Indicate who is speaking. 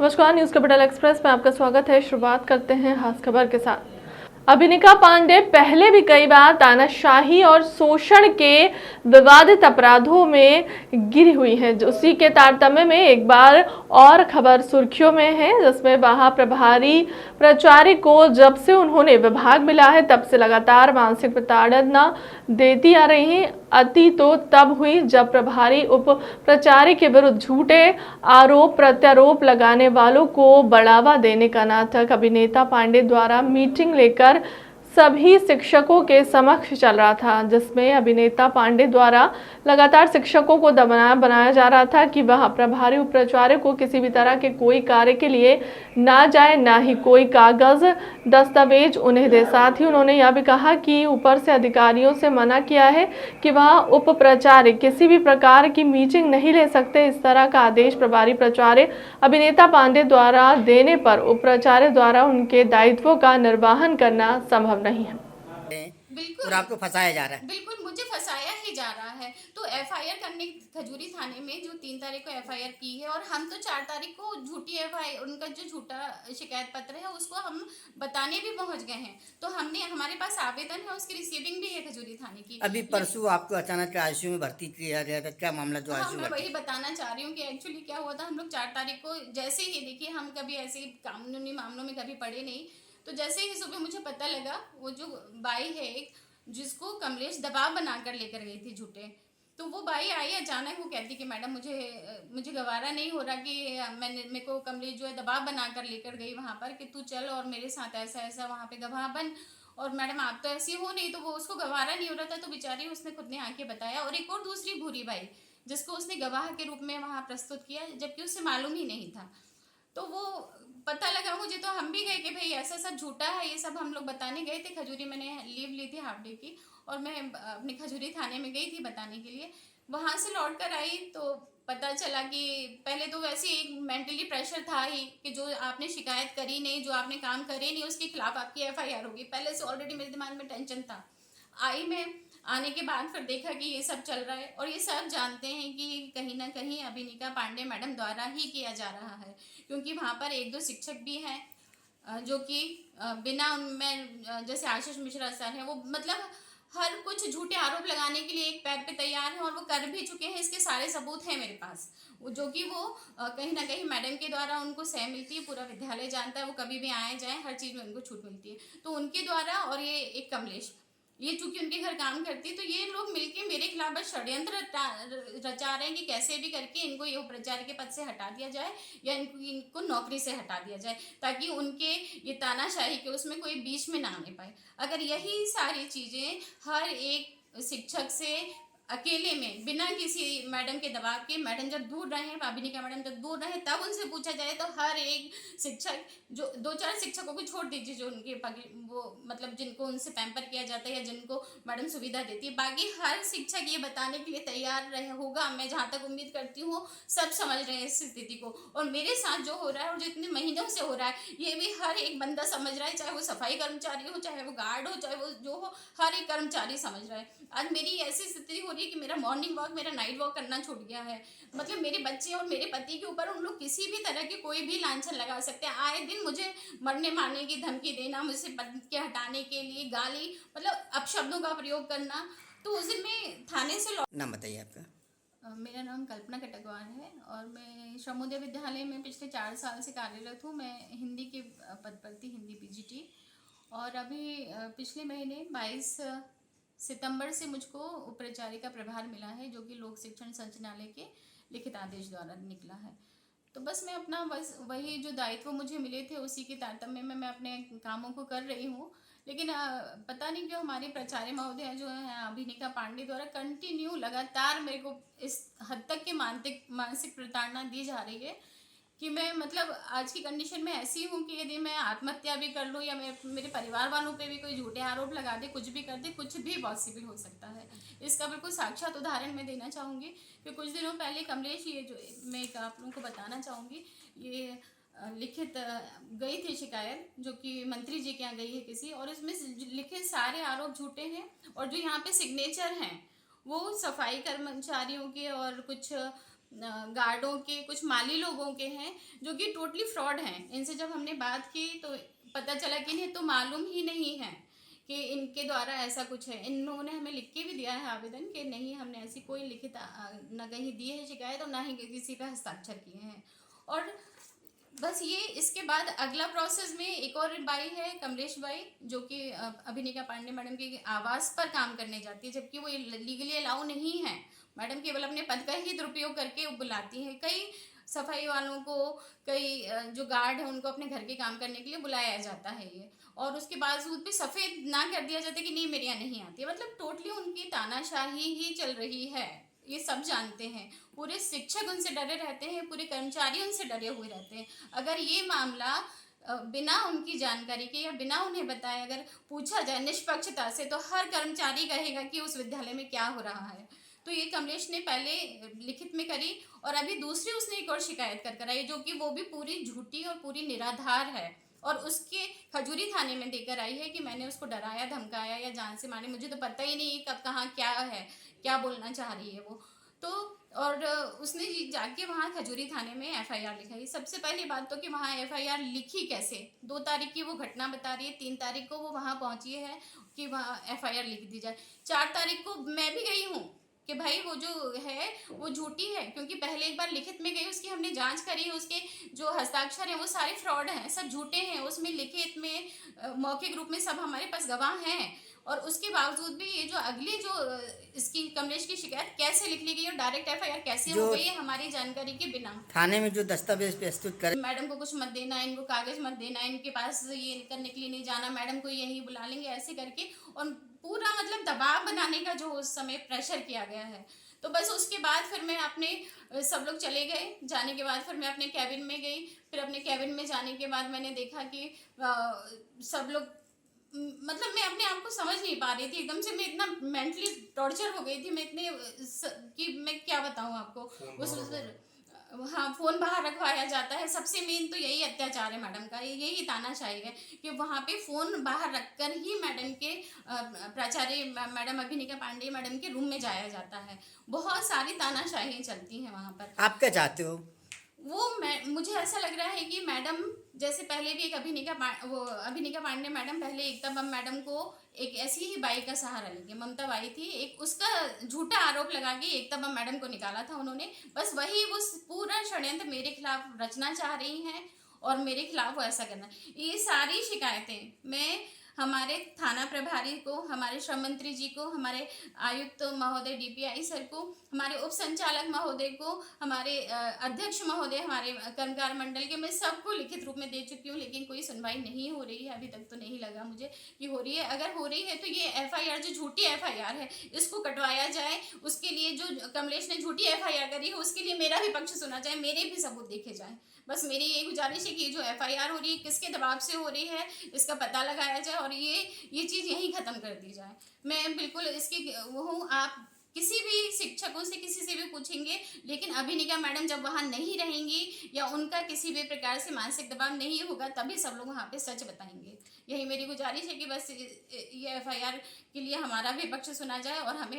Speaker 1: नमस्कार, news capital express में आपका स्वागत है। शुरुआत करते हैं खास खबर के साथ। अभिनिका पांडे पहले भी कई बार तानाशाही और शोषण के विवादित अपराधों में घिरी हुई हैं। उसी के तारतम्य में एक बार और खबर सुर्खियों में है, जिसमें वहां प्रभारी प्राचार्य को जब से उन्होंने विभाग मिला है तब से लगातार मानसिक प्रताड़ना देती आ रही है। अति तो तब हुई जब प्रभारी उप प्राचार्य के विरुद्ध झूठे आरोप प्रत्यारोप लगाने वालों को बढ़ावा देने का नाटक अभिनेता पांडे द्वारा मीटिंग लेकर सभी शिक्षकों के समक्ष चल रहा था, जिसमें अभिनेता पांडे द्वारा लगातार शिक्षकों को दबाना बनाया जा रहा था कि वह प्रभारी उप प्राचार्य को किसी भी तरह के कोई कार्य के लिए ना जाए, ना ही कोई कागज दस्तावेज उन्हें दे। साथ ही उन्होंने यह भी कहा कि ऊपर से अधिकारियों से मना किया है कि वह उप प्राचार्य किसी भी प्रकार की मीटिंग नहीं ले सकते। इस तरह का आदेश प्रभारी प्राचार्य अभिनेता पांडे द्वारा देने पर उप प्राचार्य द्वारा उनके दायित्वों का निर्वहन करना संभव नहीं है।
Speaker 2: बिल्कुल,
Speaker 3: और आपको फंसाया जा रहा है।
Speaker 2: बिल्कुल मुझे फंसाया ही जा रहा है। तो एफआईआर करने खजूरी थाने में जो 3 तारीख को एफआईआर की है, और हम तो 4 तारीख को झूठी एफआईआर, उनका जो झूठा शिकायत पत्र है उसको हम बताने भी पहुंच गए हैं। तो हमने, हमारे पास आवेदन है, उसकी रिसीविंग भी है खजूरी थाने की।
Speaker 3: अभी परसों आपको अचानक आईसीयू में भर्ती किया गया था, क्या मामला जो
Speaker 2: हाँ,
Speaker 3: आईसीयू
Speaker 2: मैं
Speaker 3: में
Speaker 2: वही बताना चाह रही हूँ कि एक्चुअली क्या हुआ था। हम लोग 4 तारीख को जैसे ही, देखिए हम कभी ऐसे कानूनी मामलों में कभी पड़े नहीं, तो जैसे ही सुबह मुझे पता लगा, वो जो बाई है एक, जिसको कमलेश दबाव बनाकर लेकर गई थी झूठे, तो वो बाई आई अचानक, वो कहती कि मैडम मुझे गवारा नहीं हो रहा कि मेरे को कमलेश जो है दबाव बनाकर लेकर गई वहाँ पर कि तू चल और मेरे साथ ऐसा ऐसा वहाँ पे गवाह बन, और मैडम आप तो ऐसी हो नहीं। तो वो उसको गवारा नहीं हो रहा था, तो बेचारी उसने खुद ने आके बताया। और एक और दूसरी भूरी बाई, जिसको उसने गवाह के रूप में वहाँ प्रस्तुत किया, जबकि उससे मालूम ही नहीं था। तो वो पता लगा मुझे, तो हम भी गए कि भाई ऐसा सब झूठा है, ये सब हम लोग बताने गए थे। खजूरी, मैंने लीव ली थी हाफ डे की, और मैं अपने खजूरी थाने में गई थी बताने के लिए। वहाँ से लौट कर आई तो पता चला कि पहले तो वैसे एक मेंटली प्रेशर था ही कि जो आपने शिकायत करी नहीं, जो आपने काम करे नहीं, उसके खिलाफ आपकी एफआईआर होगी। पहले से ऑलरेडी मेरे दिमाग में टेंशन था। आई मैं, आने के बाद फिर देखा कि ये सब चल रहा है, और ये सब जानते हैं कि कहीं ना कहीं अभिनिका पांडे मैडम द्वारा ही किया जा रहा है, क्योंकि वहाँ पर 1-2 शिक्षक भी हैं जो कि बिना उनमें, जैसे आशीष मिश्रा सर हैं, वो मतलब हर कुछ झूठे आरोप लगाने के लिए एक पैर पे तैयार हैं, और वो कर भी चुके हैं। इसके सारे सबूत हैं मेरे पास, जो कि वो कहीं ना कहीं मैडम के द्वारा उनको सह मिलती है, पूरा विद्यालय जानता है, वो कभी भी आए जाए हर चीज़ में उनको छूट मिलती है, तो उनके द्वारा। और ये एक कमलेश, ये चूंकि उनके घर काम करती है, तो ये लोग मिलके मेरे खिलाफ बस षड्यंत्र रचा रहे हैं कि कैसे भी करके इनको ये प्राचार्य के पद से हटा दिया जाए, या इनको नौकरी से हटा दिया जाए, ताकि उनके ये तानाशाही के उसमें कोई बीच में ना आने पाए। अगर यही सारी चीज़ें हर एक शिक्षक से अकेले में, बिना किसी मैडम के दबाव के, मैडम जब दूर रहे, अभिनिका मैडम जब दूर रहे, तब उनसे पूछा जाए, तो हर एक शिक्षक, जो 2-4 शिक्षकों को छोड़ दीजिए जो उनके वो मतलब जिनको उनसे पैम्पर किया जाता है या जिनको मैडम सुविधा देती है, बाकी हर शिक्षक ये बताने के लिए तैयार रहे होगा। मैं जहाँ तक उम्मीद करती हूँ सब समझ रहे हैं इस स्थिति को, और मेरे साथ जो हो रहा है और जो इतने महीनों से हो रहा है, ये भी हर एक बंदा समझ रहा है, चाहे वो सफाई कर्मचारी हो, चाहे वो गार्ड हो, चाहे वो जो हो, हर एक कर्मचारी समझ रहा है। आज मेरी ऐसी स्थिति हो रही है कि मेरा मॉर्निंग वॉक, मेरा नाइट वॉक करना छूट गया है। मतलब मेरे बच्चे और मेरे पति के ऊपर उन लोग किसी भी तरह की कोई भी लांछन लगा सकते हैं। आए दिन मुझे मरने मारने की धमकी देना, मुझसे पद के हटाने के लिए गाली, मतलब अपशब्दों का प्रयोग करना। तो उस दिन मैं थाने से
Speaker 3: नाम बताइए आपका।
Speaker 2: मेरा नाम कल्पना कटकवार है, और मैं श्रमोदय विद्यालय में पिछले 4 साल से कार्यरत हूँ। मैं हिंदी के पद पर थी, हिंदी पीजीटी। और अभी पिछले महीने 22 सितंबर से मुझको उप प्राचार्य का प्रभार मिला है, जो कि लोक शिक्षण संचालनालय के लिखित आदेश द्वारा निकला है। तो बस मैं अपना बस वही जो दायित्व मुझे मिले थे उसी के तारतम्य में मैं अपने कामों को कर रही हूँ। लेकिन पता नहीं क्यों हमारे प्राचार्य महोदय जो है अभिनिका पांडे द्वारा कंटिन्यू लगातार मेरे को इस हद तक के मानसिक प्रताड़ना दी जा रही है कि मैं, मतलब आज की कंडीशन में ऐसी हूँ कि यदि मैं आत्महत्या भी कर लूँ, या मेरे परिवार वालों पे भी कोई झूठे आरोप लगा दे, कुछ भी कर दे, कुछ भी पॉसिबल हो सकता है। इसका बिल्कुल साक्षात उदाहरण मैं देना चाहूँगी कि कुछ दिनों पहले कमलेश, ये जो मैं एक आप लोगों को बताना चाहूँगी, ये लिखित गई थी शिकायत, जो कि मंत्री जी के यहाँ गई है किसी, और इसमें लिखित सारे आरोप झूठे हैं, और जो यहाँ पे सिग्नेचर हैं वो सफाई कर्मचारियों के और कुछ गार्डों के, कुछ माली लोगों के हैं जो कि टोटली फ्रॉड हैं। इनसे जब हमने बात की तो पता चला कि इन्हें तो मालूम ही नहीं है कि इनके द्वारा ऐसा कुछ है। इन लोगों ने हमें लिख के भी दिया है आवेदन कि नहीं, हमने ऐसी कोई लिखित न कहीं दी है शिकायत और ना ही किसी पे हस्ताक्षर किए हैं। और बस ये, इसके बाद अगला प्रोसेस में एक और बाई है कमलेश बाई, जो कि अभिनिका पांडे मैडम के आवास पर काम करने जाती है, जबकि वो लीगली अलाउ नहीं है। मैडम केवल अपने पद का ही दुरुपयोग करके बुलाती हैं। कई सफाई वालों को, कई जो गार्ड है उनको अपने घर के काम करने के लिए बुलाया जाता है ये, और उसके बावजूद भी सफ़ेद ना कर दिया जाता है कि नहीं मेरे यहाँ नहीं आती है। मतलब टोटली उनकी तानाशाही ही चल रही है, ये सब जानते हैं। पूरे शिक्षक उनसे डरे रहते हैं, पूरे कर्मचारी उनसे डरे हुए रहते हैं। अगर ये मामला बिना उनकी जानकारी के या बिना उन्हें बताए अगर पूछा जाए निष्पक्षता से, तो हर कर्मचारी कहेगा कि उस विद्यालय में क्या हो रहा है। तो ये कमलेश ने पहले लिखित में करी और अभी दूसरी उसने एक और शिकायत कर आई, जो कि वो भी पूरी झूठी और पूरी निराधार है, और उसके खजूरी थाने में देकर आई है कि मैंने उसको डराया, धमकाया या जान से मारे, मुझे तो पता ही नहीं कब कहाँ क्या है, क्या बोलना चाह रही है वो। तो और उसने जाके वहाँ खजूरी थाने में एफआईआर लिखाई। सबसे पहली बात तो कि वहाँ एफआईआर लिखी कैसे? 2 तारीख की वो घटना बता रही है, 3 तारीख को वो वहाँ पहुँची है कि वहाँ एफआईआर लिख दी जाए। 4 तारीख को मैं भी गई हूँ कि भाई वो जो है वो झूठी है, क्योंकि पहले एक बार लिखित में गई, उसकी हमने जांच करी, उसके जो हस्ताक्षर हैं वो सारे फ्रॉड हैं, सब झूठे हैं। उसमें लिखित में मौखिक रूप में सब हमारे पास गवाह हैं, और उसके बावजूद भी ये जो अगली जो इसकी कमलेश की शिकायत कैसे लिख ली गई और डायरेक्ट एफआईआर कैसे हो गई है हमारी जानकारी के बिना।
Speaker 3: थाने में जो दस्तावेज प्रस्तुत करे,
Speaker 2: मैडम को कुछ मत देना, इनको कागज मत देना, इनके पास ये करने के लिए नहीं जाना, मैडम को यही बुला लेंगे, ऐसे करके, और पूरा मतलब दबाव बनाने का जो उस समय प्रेशर किया गया है। तो बस उसके बाद फिर मैं अपने, सब लोग चले गए, जाने के बाद फिर मैं अपने कैबिन में गई। फिर अपने कैबिन में जाने के बाद मैंने देखा कि सब लोग, मतलब मैं अपने आप को समझ नहीं पा रही थी, एकदम से मैं इतना मेंटली टॉर्चर हो गई थी, मैं इतने कि मैं क्या बताऊं आपको। हाँ, फोन बाहर रखवाया जाता है। सबसे मेन तो यही अत्याचार है मैडम का, यही तानाशाही है कि वहाँ पे फोन बाहर रखकर ही मैडम के प्राचार्य मैडम अभिनिका पांडे मैडम के रूम में जाया जाता है। बहुत सारी तानाशाही चलती हैं वहाँ पर।
Speaker 3: आप क्या चाहते हो?
Speaker 2: मुझे ऐसा लग रहा है कि मैडम, जैसे पहले भी एक अभिनिका पांडे मैडम पहले एकता बम मैडम को एक ऐसी ही बाई का सहारा लेके, ममता बाई थी एक, उसका झूठा आरोप लगा के एकता बम मैडम को निकाला था उन्होंने। बस वही वो पूरा षड्यंत्र मेरे खिलाफ रचना चाह रही हैं और मेरे खिलाफ वो ऐसा करना। ये सारी शिकायतें मैं हमारे थाना प्रभारी को, हमारे श्रम मंत्री जी को, हमारे आयुक्त महोदय डीपीआई सर को, हमारे उप संचालक महोदय को, हमारे अध्यक्ष महोदय, हमारे कर्मकार मंडल के, मैं सबको लिखित रूप में दे चुकी हूँ, लेकिन कोई सुनवाई नहीं हो रही है। अभी तक तो नहीं लगा मुझे कि हो रही है। अगर हो रही है तो ये एफआईआर जो झूठी एफआईआर है इसको कटवाया जाए। उसके लिए जो कमलेश ने झूठी एफआईआर करी है उसके लिए मेरा भी पक्ष सुना जाए, मेरे भी सबूत देखे जाए। बस मेरी यही गुजारिश है कि जो एफआईआर हो रही है किसके दबाव से हो रही है इसका पता लगाया जाए और ये चीज़ यहीं ख़त्म कर दी जाए। मैं बिल्कुल इसकी वो हूँ, आप किसी भी शिक्षकों से किसी से भी पूछेंगे, लेकिन अभिनिका मैडम जब वहाँ नहीं रहेंगी या उनका किसी भी प्रकार से मानसिक दबाव नहीं होगा तभी सब लोग वहाँ पे सच बताएंगे। यही मेरी गुजारिश है कि बस ये एफआईआर के लिए हमारा भी पक्ष सुना जाए और हमें